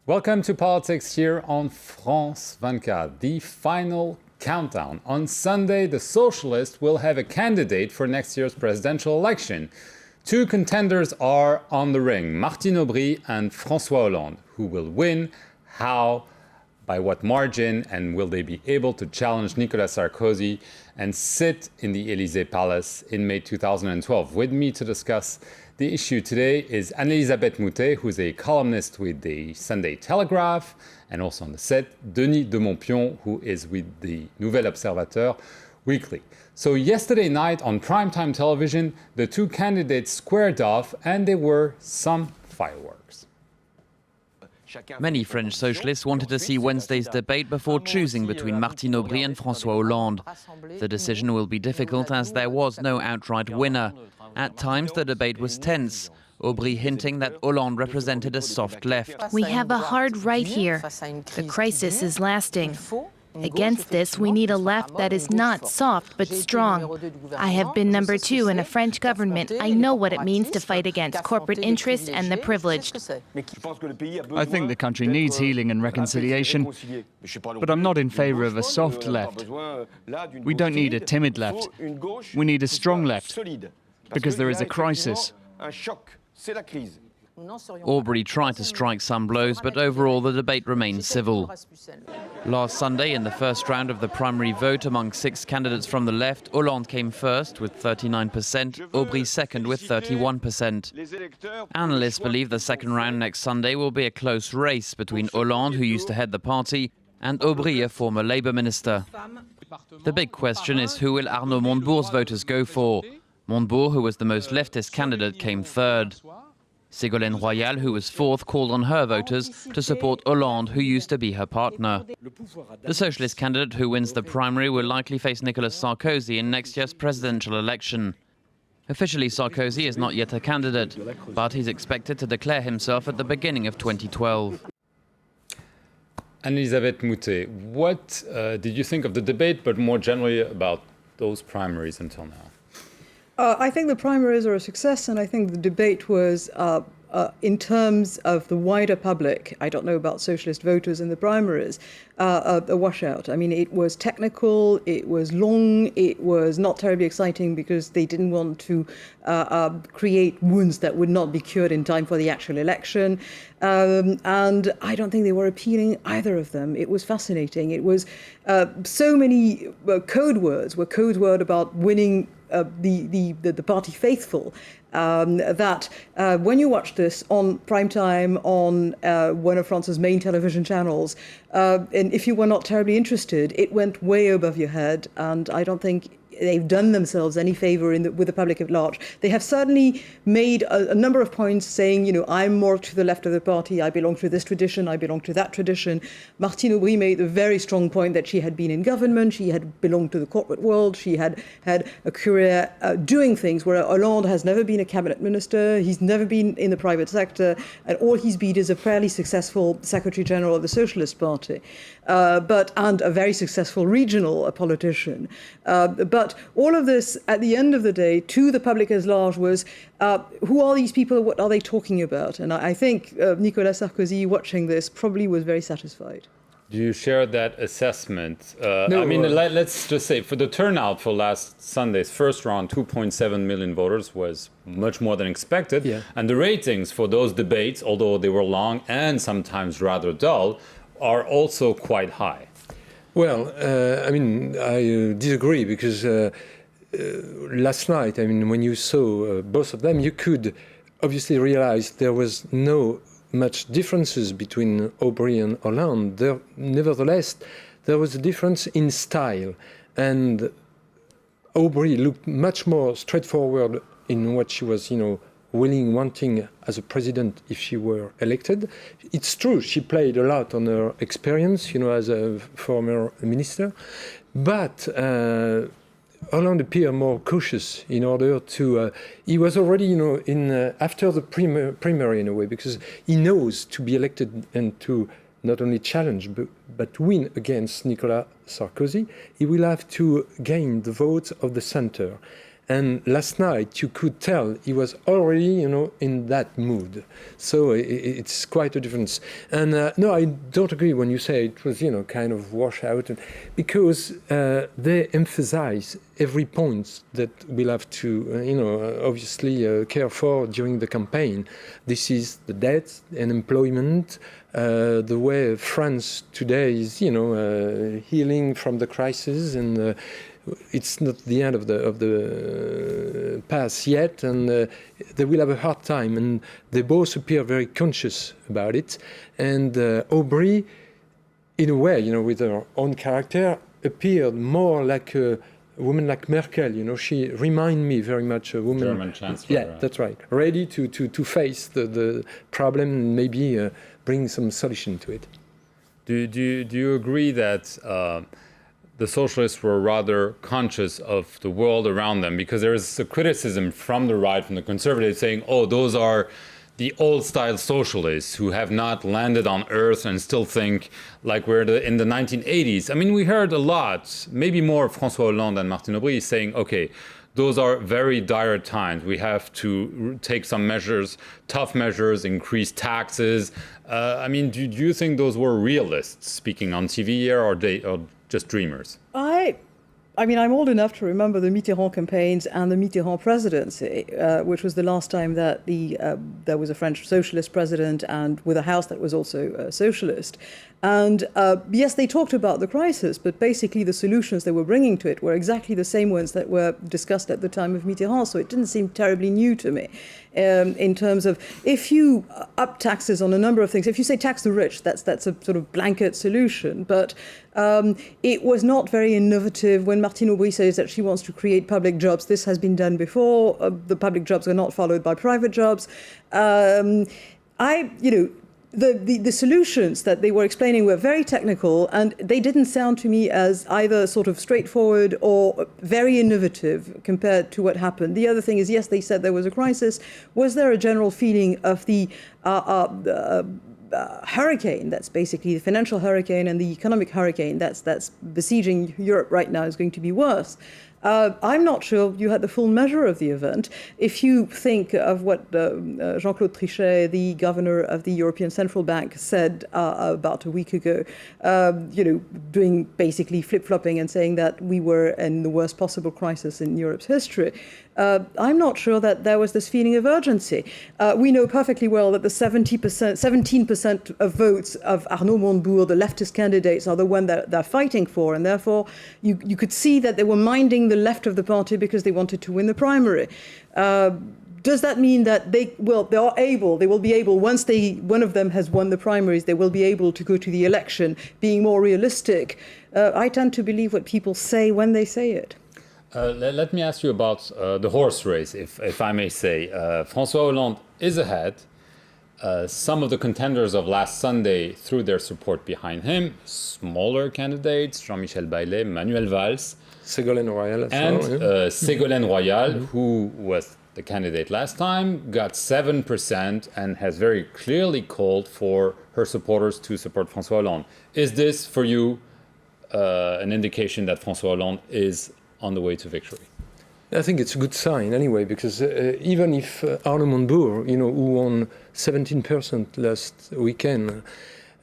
Welcome to Politics here on France 24, the final countdown. On Sunday, the Socialists will have a candidate for next year's presidential election. Two contenders are on the ring, Martine Aubry and François Hollande. Who will win? How? By what margin? And will they be able to challenge Nicolas Sarkozy and sit in the Élysée Palace in May 2012? With me to discuss the issue today is Anne-Elisabeth Moutet, who's a columnist with the Sunday Telegraph and also on the set, Denis de Montpion, who is with the Nouvel Observateur weekly. So yesterday night on primetime television, the two candidates squared off and there were some fireworks. Many French socialists wanted to see Wednesday's debate before choosing between Martine Aubry and François Hollande. The decision will be difficult as there was no outright winner. At times, the debate was tense, Aubry hinting that Hollande represented a soft left. We have a hard right here. The crisis is lasting. Against this, we need a left that is not soft but strong. I have been number 2 in a French government. I know what it means to fight against corporate interests and the privileged. I think the country needs healing and reconciliation, but I'm not in favor of a soft left. We don't need a timid left. We need a strong left, because there is a crisis. Aubry tried to strike some blows, but overall the debate remained civil. Last Sunday, in the first round of the primary vote among 6 candidates from the left, Hollande came first with 39%, Aubry second with 31%. Analysts believe the second round next Sunday will be a close race between Hollande, who used to head the party, and Aubry, a former Labour minister. The big question is who will Arnaud Montebourg's voters go for? Montebourg, who was the most leftist candidate, came third. Ségolène Royal, who was fourth, called on her voters to support Hollande, who used to be her partner. The socialist candidate who wins the primary will likely face Nicolas Sarkozy in next year's presidential election. Officially, Sarkozy is not yet a candidate, but he's expected to declare himself at the beginning of 2012. Anne-Elisabeth Moutet, what did you think of the debate, but more generally about those primaries until now? I think the primaries are a success, and I think the debate was, in terms of the wider public, I don't know about socialist voters in the primaries, a washout. I mean, it was technical, it was long, it was not terribly exciting because they didn't want to create wounds that would not be cured in time for the actual election. And I don't think they were appealing, either of them. It was fascinating. It was so many code words were code word about winning the party faithful, that when you watch this on prime time on one of France's main television channels, and if you were not terribly interested, it went way above your head, and I don't think they've done themselves any favor with the public at large. They have certainly made a number of points saying, you know, I'm more to the left of the party, I belong to this tradition, I belong to that tradition. Martine Aubry made a very strong point that she had been in government, she had belonged to the corporate world, she had had a career doing things, where Hollande has never been a cabinet minister, he's never been in the private sector, and all he's been is a fairly successful Secretary General of the Socialist Party, and a very successful regional politician. But all of this, at the end of the day, to the public as large, was who are these people, what are they talking about? And I think Nicolas Sarkozy, watching this, probably was very satisfied. Do you share that assessment? No, I mean, let's just say, for the turnout for last Sunday's first round, 2.7 million voters was much more than expected. Yeah. And the ratings for those debates, although they were long and sometimes rather dull, are also quite high. Well, I mean, I disagree, because last night, I mean, when you saw both of them, you could obviously realize there was no much differences between Aubry and Hollande. Nevertheless, there was a difference in style, and Aubry looked much more straightforward in what she was, wanting as a president if she were elected. It's true, she played a lot on her experience, as a former minister, but Hollande appeared more cautious in order to, he was already, after the primary in a way, because he knows to be elected and to not only challenge but win against Nicolas Sarkozy, he will have to gain the votes of the center. And last night, you could tell he was already, in that mood. So it's quite a difference. And no, I don't agree when you say it was, kind of wash out, because they emphasize every point that we'll have to, obviously care for during the campaign. This is the debt and employment, the way France today is, healing from the crisis, and it's not the end of the path yet, and they will have a hard time. And they both appear very conscious about it. And Aubry, in a way, with her own character, appeared more like a woman like Merkel. She reminded me very much a woman. German Chancellor. Yeah, that's right. Ready to face the problem and maybe bring some solution to it. Do you agree that the socialists were rather conscious of the world around them? Because there is a criticism from the right, from the conservatives, saying, oh, those are the old-style socialists who have not landed on Earth and still think like we're in the 1980s. I mean, we heard a lot, maybe more François Hollande than Martine Aubry, saying, okay, those are very dire times. We have to take some measures, tough measures, increase taxes. I mean, do you think those were realists speaking on TV here, or just dreamers? I mean, I'm old enough to remember the Mitterrand campaigns and the Mitterrand presidency, which was the last time that there was a French socialist president, and with a house that was also socialist. And yes, they talked about the crisis, but basically the solutions they were bringing to it were exactly the same ones that were discussed at the time of Mitterrand. So it didn't seem terribly new to me in terms of, if you up taxes on a number of things, if you say tax the rich, that's a sort of blanket solution. But it was not very innovative. When Martine Aubry says that she wants to create public jobs, this has been done before. The public jobs are not followed by private jobs. The solutions that they were explaining were very technical, and they didn't sound to me as either sort of straightforward or very innovative compared to what happened. The other thing is, yes, they said there was a crisis. Was there a general feeling of the hurricane, that's basically the financial hurricane and the economic hurricane that's besieging Europe right now, is going to be worse? I'm not sure you had the full measure of the event. If you think of what Jean-Claude Trichet, the governor of the European Central Bank, said about a week ago, doing basically flip-flopping and saying that we were in the worst possible crisis in Europe's history, I'm not sure that there was this feeling of urgency. We know perfectly well that the 17% of votes of Arnaud Montebourg, the leftist candidates, are the one that they're fighting for, and therefore you could see that they were minding the left of the party because they wanted to win the primary. Does that mean that they will be able, once one of them has won the primaries, they will be able to go to the election being more realistic? I tend to believe what people say when they say it. Let me ask you about the horse race, if I may say. François Hollande is ahead. Some of the contenders of last Sunday threw their support behind him. Smaller candidates, Jean-Michel Baillet, Manuel Valls. Ségolène Royal. And Ségolène Royal, who was the candidate last time, got 7% and has very clearly called for her supporters to support François Hollande. Is this, for you, an indication that François Hollande is on the way to victory? I think it's a good sign anyway, because even if Arnaud Montebourg, who won 17% last weekend,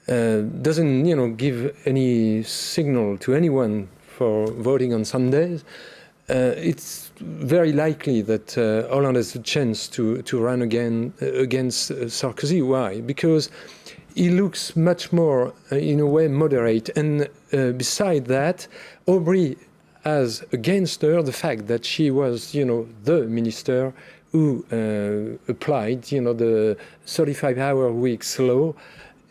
doesn't, give any signal to anyone for voting on Sundays, it's very likely that Hollande has a chance to run again against Sarkozy. Why? Because he looks much more, in a way, moderate. And beside that, Aubry has against her the fact that she was, the minister who applied, the 35-hour weeks law.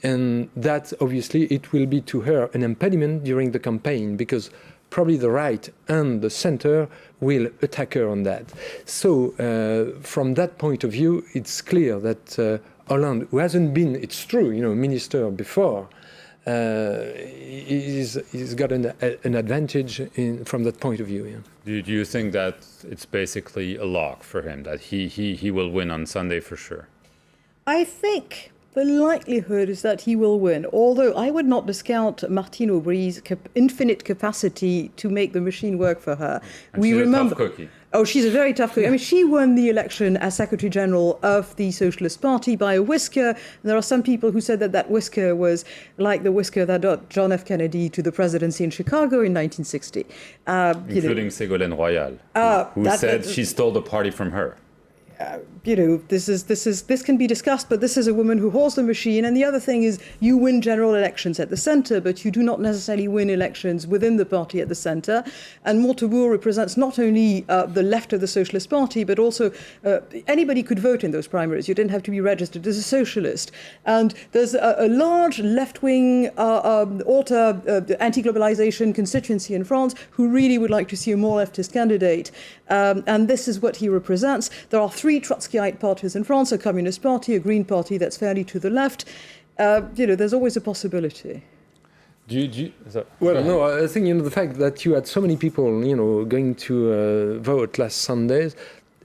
And that, obviously, it will be to her an impediment during the campaign, because probably the right and the center will attack her on that. So from that point of view, it's clear that Hollande, who hasn't been, it's true, minister before, he's got an advantage from that point of view. Yeah. Do you think that it's basically a lock for him, that he will win on Sunday for sure? I think the likelihood is that he will win, although I would not discount Martine Aubry's infinite capacity to make the machine work for her. And she's a tough cookie. Oh, she's a very tough cookie. I mean, she won the election as Secretary General of the Socialist Party by a whisker. And there are some people who said that that whisker was like the whisker that got John F. Kennedy to the presidency in Chicago in 1960. Including Ségolène Royal, who said she stole the party from her. This can be discussed, but this is a woman who holds the machine. And the other thing is, you win general elections at the centre, but you do not necessarily win elections within the party at the centre. And Montebourg represents not only the left of the Socialist Party, but also anybody could vote in those primaries. You didn't have to be registered as a socialist. And there's a large left-wing, anti-globalization constituency in France who really would like to see a more leftist candidate. And this is what he represents. There are three Trotskyite parties in France, a Communist Party, a Green Party that's fairly to the left. There's always a possibility. Well, no, I think, the fact that you had so many people, going to vote last Sunday,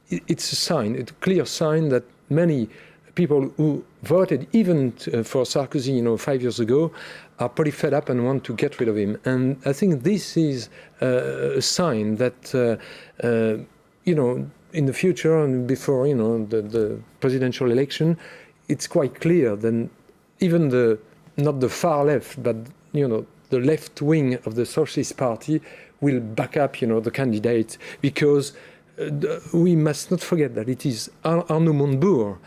it's a sign, it's a clear sign that many people who voted even for Sarkozy, 5 years ago, are pretty fed up and want to get rid of him. And I think this is a sign that, in the future and before, the presidential election, it's quite clear that even not the far left, but, the left wing of the Socialist Party will back up, the candidate, because we must not forget that it is Arnaud Montebourg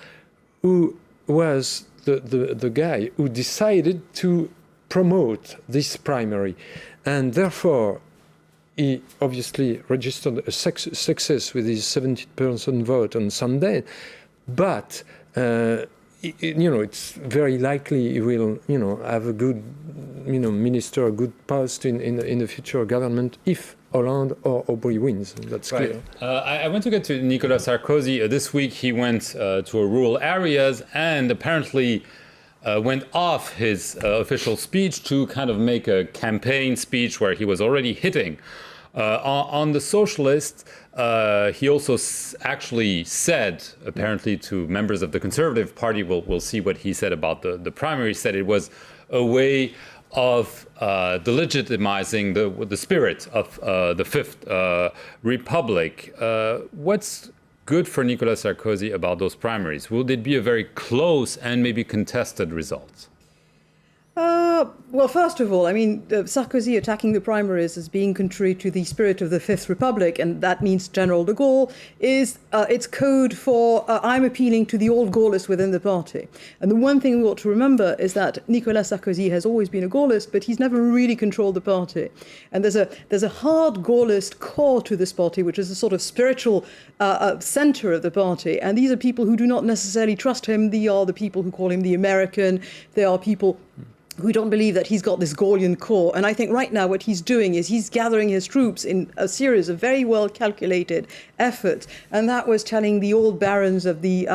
who was the guy who decided to promote this primary. And therefore, he obviously registered a success with his 70% vote on Sunday, but it's very likely he will, have a good, minister, a good post in the future government if Hollande or Aubry wins. That's clear. I want to get to Nicolas Sarkozy. This week he went to rural areas and apparently went off his official speech to kind of make a campaign speech where he was already hitting on the socialists. He also actually said, apparently to members of the Conservative Party, we'll see what he said about the primary, said it was a way of delegitimizing the spirit of the Fifth Republic. What's good for Nicolas Sarkozy about those primaries? Will it be a very close and maybe contested result? Well, first of all, Sarkozy attacking the primaries as being contrary to the spirit of the Fifth Republic, and that means General de Gaulle, is its code for I'm appealing to the old Gaullists within the party. And the one thing we ought to remember is that Nicolas Sarkozy has always been a Gaullist, but he's never really controlled the party. And there's a hard Gaullist core to this party, which is a sort of spiritual center of the party. And these are people who do not necessarily trust him. They are the people who call him the American. They are people who don't believe that he's got this Gaullian core. And I think right now what he's doing is he's gathering his troops in a series of very well calculated efforts. And that was telling the old barons of the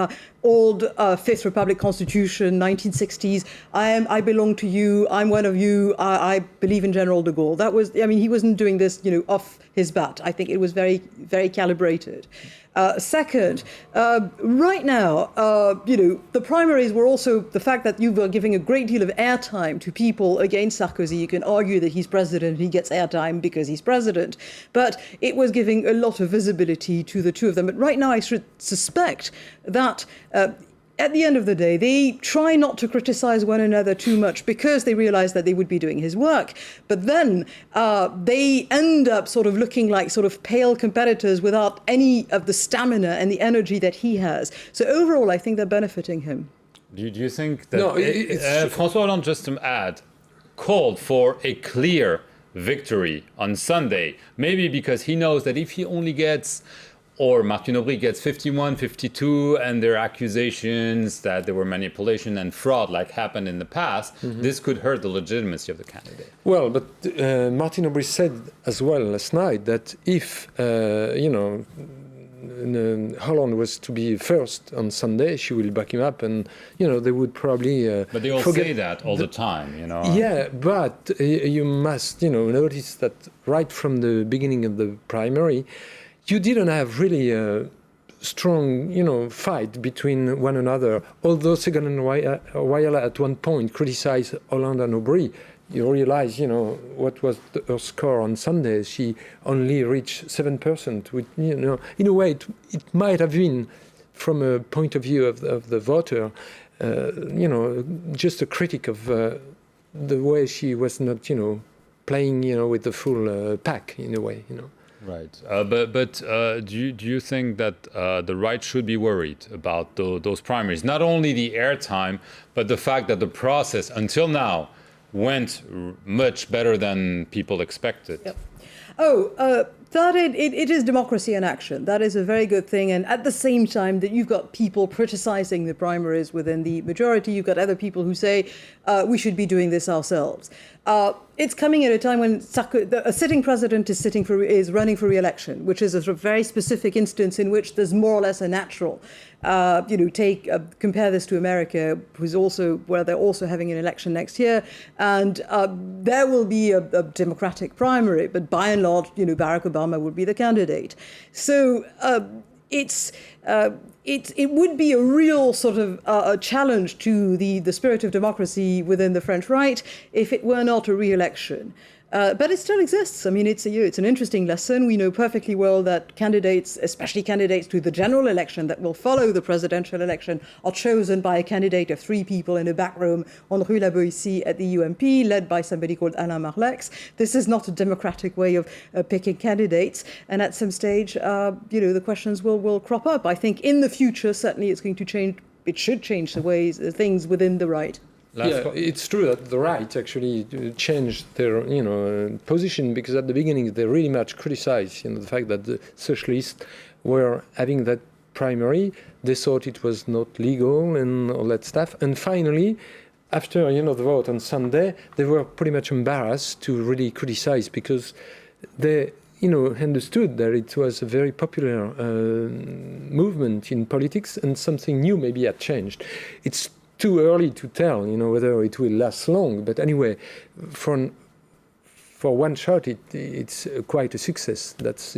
old Fifth Republic Constitution, 1960s, I belong to you, I'm one of you, I believe in General de Gaulle. That was, he wasn't doing this, off his bat. I think it was very, very calibrated. Second, right now, the primaries were also the fact that you were giving a great deal of airtime to people against Sarkozy. You can argue that he's president, he gets airtime because he's president, but it was giving a lot of visibility to the two of them. But right now, I should suspect that at the end of the day, they try not to criticize one another too much because they realize that they would be doing his work. But then they end up sort of looking like sort of pale competitors without any of the stamina and the energy that he has. So overall, I think they're benefiting him. Do you think that François Hollande, just to add, called for a clear victory on Sunday, maybe because he knows that if he only gets, or Martine Aubry gets 51, 52, and there are accusations that there were manipulation and fraud like happened in the past, this could hurt the legitimacy of the candidate. Well, but Martine Aubry said as well last night that if, Hollande was to be first on Sunday, she will back him up, and they would probably. But they all say that all the time, Yeah, but you must, notice that right from the beginning of the primary, you didn't have really a strong, fight between one another. Although Ségolène Royal at one point criticized Hollande and Aubry, you realize, what was her score on Sunday. She only reached 7%. With, in a way, it might have been, from a point of view of the voter, just a critic of the way she was not, playing, with the full pack in a way, Right, but do you think that the right should be worried about those primaries? Not only the airtime, but the fact that the process until now went much better than people expected. Yep. That it is democracy in action. That is a very good thing. And at the same time that you've got people criticizing the primaries within the majority, you've got other people who say we should be doing this ourselves. It's coming at a time when a sitting president is running for re-election, which is a sort of very specific instance in which there's more or less a natural. Compare this to America, where they're also having an election next year, and there will be a Democratic primary, but by and large, Barack Obama would be the candidate. So it would be a real sort of a challenge to the spirit of democracy within the French right if it were not a re-election. But it still exists. I mean, it's an interesting lesson. We know perfectly well that candidates, especially candidates to the general election that will follow the presidential election, are chosen by a candidate of 3 people in a back room on Rue La Boétie at the UMP, led by somebody called Alain Marlex. This is not a democratic way of picking candidates. And at some stage, the questions will crop up. I think in the future, certainly it's going to change. It should change things within the right. It's true that the right actually changed their, position, because at the beginning they really much criticized, the fact that the socialists were having that primary. They thought it was not legal and all that stuff. And finally, after, the vote on Sunday, they were pretty much embarrassed to really criticize, because they, understood that it was a very popular movement in politics, and something new maybe had changed. It's too early to tell, whether it will last long. But anyway, for one shot, it's quite a success. That's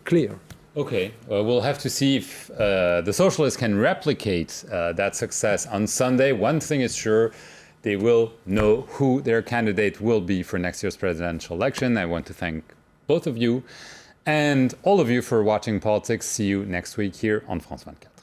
clear. Okay, we'll have to see if the socialists can replicate that success on Sunday. One thing is sure, they will know who their candidate will be for next year's presidential election. I want to thank both of you and all of you for watching Politics. See you next week here on France 24.